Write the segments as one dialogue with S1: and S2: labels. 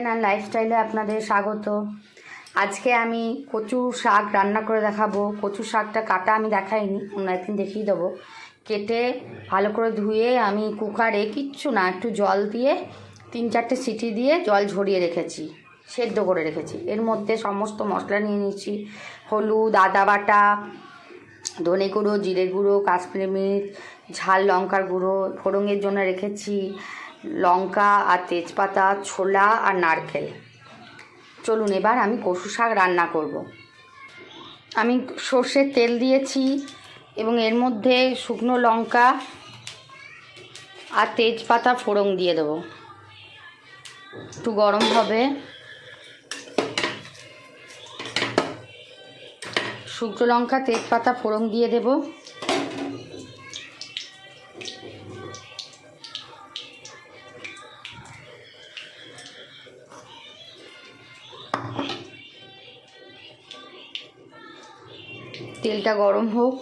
S1: লাইফস্টাইলে আপনাদের স্বাগত। আজকে আমি কচু শাক রান্না করে দেখাবো। কচু শাকটা কাটা আমি দেখাইনি, অন্য একদিন দেখিয়ে দেবো। কেটে ভালো করে ধুয়ে আমি কুকারে কিচ্ছু না, একটু জল দিয়ে 3-4টে সিটি দিয়ে জল ঝরিয়ে রেখেছি, সেদ্ধ করে রেখেছি। এর মধ্যে সমস্ত মশলা নিয়ে নিচ্ছি: হলুদ, আদা বাটা, ধনে গুঁড়ো, জিরে গুঁড়ো, কাশ্মীরি মির্চ, ঝাল লঙ্কার গুঁড়ো, ফোড়নের জন্য রেখেছি লঙ্কা আর তেজপাতা, ছোলা আর নারকেল। চলুন এবার আমি কচু শাক রান্না করব। আমি সর্ষের তেল দিয়েছি এবং এর মধ্যে শুকনো লঙ্কা আর তেজপাতা ফোড়ন দিয়ে দেবো। একটু গরম হবে। শুকনো লঙ্কা, তেজপাতা ফোড়ন দিয়ে দেব। তেলটা গরম হোক।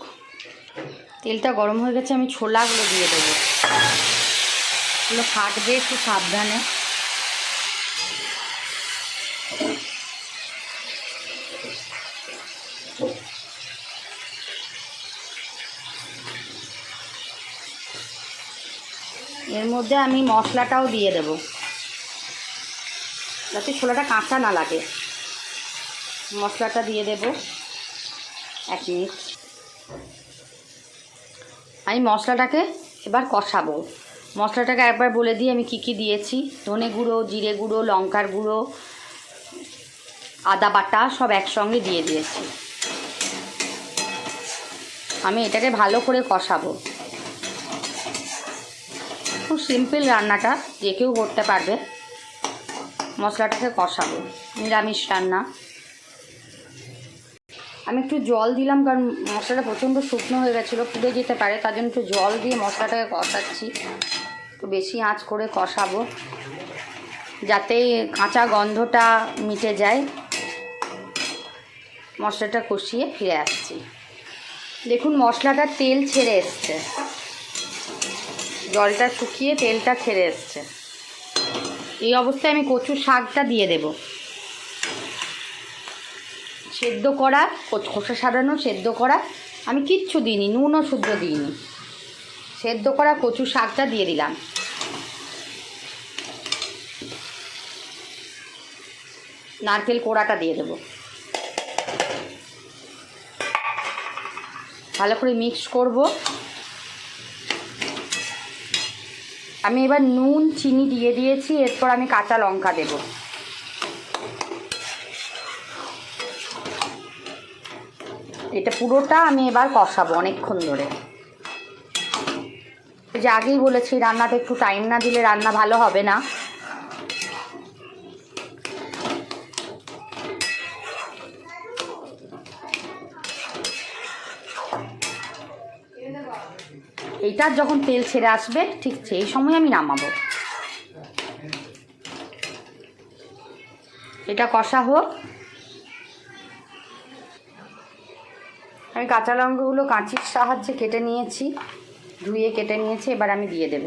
S1: তেলটা গরম হয়ে গেছে, আমি ছোলাগুলো দিয়ে দেবো। এগুলো ফাটবে, একটু সাবধানে। এর মধ্যে আমি মশলাটাও দিয়ে দেব, যাতে ছোলাটা কাঁচা না লাগে। মশলাটা দিয়ে দেব। 1 মিনিট। আমি মশলাটাকে এবার কষাবো। মশলাটাকে একবার বলে দিই আমি কি কি দিয়েছি: ধনে গুঁড়ো, জিরে গুঁড়ো, লঙ্কার গুঁড়ো, আদা বাটা সব একসঙ্গে দিয়ে দিয়েছি। আমি এটাকে ভালো করে কষাবো। খুব সিম্পল রান্নাটা, যে কেউ করতে পারবে। মশলাটাকে কষাবো, নিরামিষ রান্না। আমি একটু জল দিলাম, কারণ মশলাটা প্রচণ্ড শুকনো হয়ে গেছিলো, পুড়ে যেতে পারে, তার জন্য একটু জল দিয়ে মশলাটাকে কষাচ্ছি। একটু বেশি আঁচ করে কষাবো, যাতে কাঁচা গন্ধটা মিটে যায়। মশলাটা কষিয়ে ফিরে আসছি। দেখুন মশলাটা তেল ছেড়ে এসছে, জলটা শুকিয়ে তেলটা ছেড়ে এসছে। এই অবস্থায় আমি কচু শাকটা দিয়ে দেব। সেদ্ধ করা, খোসা ছাড়ানো সেদ্ধ করা, আমি কিচ্ছু দিইনি, নুনও শুদ্ধ দিইনি। সেদ্ধ করা কচু শাকটা দিয়ে দিলাম। নারকেল কোড়াটা দিয়ে দেব। ভালো করে মিক্স করব। আমি এবার নুন, চিনি দিয়ে দিয়েছি। এরপর আমি কাঁচা লঙ্কা দেব। এটা পুরোটা আমি এবার কষাবো অনেকক্ষণ ধরে। যে আগেই বলেছি, রান্নাতে একটু টাইম না দিলে রান্না ভালো হবে না। এইটার যখন তেল ছেড়ে আসবে, ঠিক সেই সময় আমি নামাবো। এটা কষা হোক। আমি কাঁচা লঙ্কাগুলো কাঁচির সাহায্যে কেটে নিয়েছি, ধুয়ে কেটে নিয়েছি। এবার আমি দিয়ে দেব।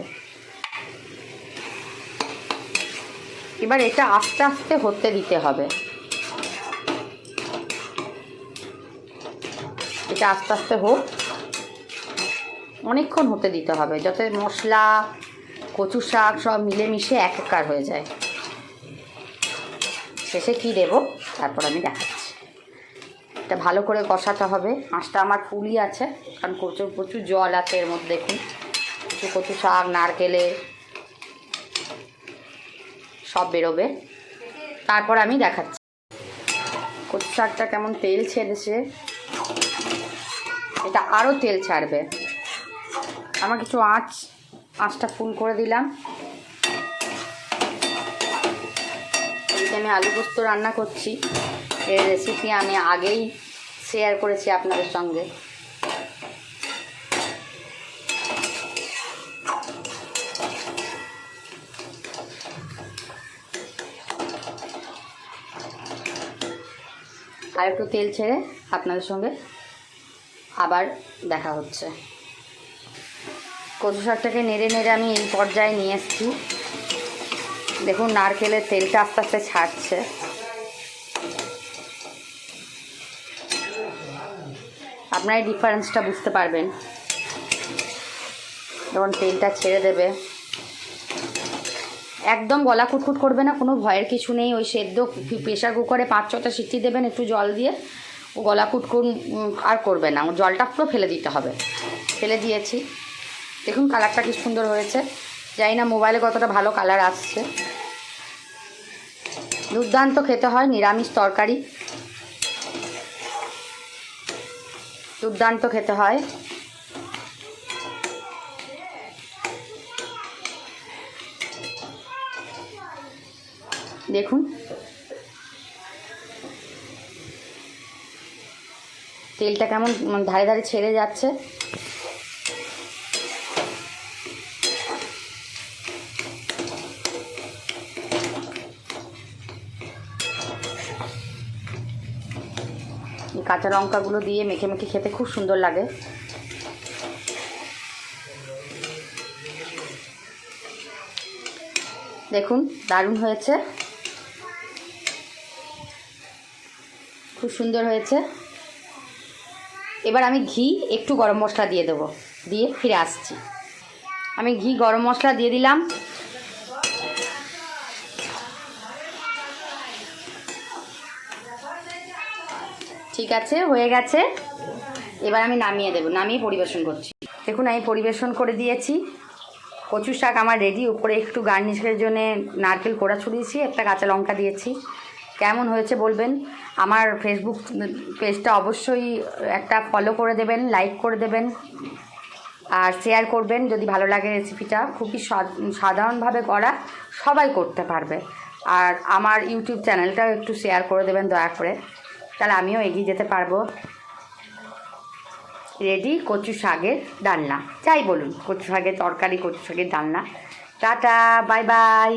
S1: এবার এটা আস্তে আস্তে হতে দিতে হবে। এটা আস্তে আস্তে হোক, অনেকক্ষণ হতে দিতে হবে, যাতে মশলা, কচু শাক সব মিলেমিশে একাকার হয়ে যায়। শেষে কি দেব তারপর আমি দেখাচ্ছি। এটা ভালো করে কষাতে হবে। আঁচটা আমার ফুলই আছে, কারণ প্রচুর জল আছে এর মধ্যে। দেখুন, কচু শাক, নারকেলের সব বেরোবে, তারপর আমি দেখাচ্ছি। কচু শাকটা কেমন তেল ছেড়েছে, এটা আরও তেল ছাড়বে। আমার কিছু আঁচটা ফুল করে দিলাম। আমি আলু পোস্ত রান্না করছি। এর রেসিপি আমি আগেই শেয়ার করেছি আপনাদের সঙ্গে। আর একটু তেল ছেড়ে আপনাদের সঙ্গে আবার দেখা হচ্ছে। কচু শাকটাকে নেড়ে নেড়ে আমি এই পর্যায়ে নিয়ে এসেছি। দেখুন নারকেলের তেলটা আস্তে আস্তে ছাড়ছে। আপনারা এই ডিফারেন্সটা বুঝতে পারবেন যখন তেলটা ছেড়ে দেবে। একদম গলা কুটকুট করবে না, কোনো ভয়ের কিছু নেই। ওই সেদ্ধ প্রেশার কুকারে 5-6টা সিটি দেবেন একটু জল দিয়ে, ও গলা কুটকুট আর করবে না, জলটা পুরো ফেলে দিতে হবে। ফেলে দিয়েছি। দেখুন কালারটা কি সুন্দর হয়েছে। জানি না মোবাইলে কতটা ভালো কালার আসছে। দুর্দান্ত খেতে হয়, নিরামিষ তরকারি দুর্দান্ত খেতে হয়। দেখুন তেলটা কেমন ধারে ধারে ছেড়ে যাচ্ছে। কাঁচা লঙ্কাগুলো দিয়ে মেখে মেখে খেতে খুব সুন্দর লাগে। দেখুন দারুণ হয়েছে, খুব সুন্দর হয়েছে। এবার আমি ঘি একটু গরম মশলা দিয়ে দেবো, দিয়ে ফিরে আসছি। আমি ঘি গরম মশলা দিয়ে দিলাম। ঠিক আছে, হয়ে গেছে। এবার আমি নামিয়ে দেবো, নামিয়ে পরিবেশন করছি। দেখুন আমি পরিবেশন করে দিয়েছি। কচু শাক আমার রেডি। উপরে একটু গার্নিশের জন্যে নারকেল কোড়া ছড়িয়েছি, একটা কাঁচা লঙ্কা দিয়েছি। কেমন হয়েছে বলবেন। আমার ফেসবুক পেজটা অবশ্যই একটা ফলো করে দেবেন, লাইক করে দেবেন আর শেয়ার করবেন যদি ভালো লাগে রেসিপিটা। খুবই সাধারণভাবে করা, সবাই করতে পারবে। আর আমার ইউটিউব চ্যানেলটাও একটু শেয়ার করে দেবেন দয়া করে, তাহলে আমিও এগিয়ে যেতে পারবো। রেডি কচু শাকের ডালনা, যাই বলুন, কচু শাকের তরকারি, কচু শাকের ডালনা। Tata, bye bye.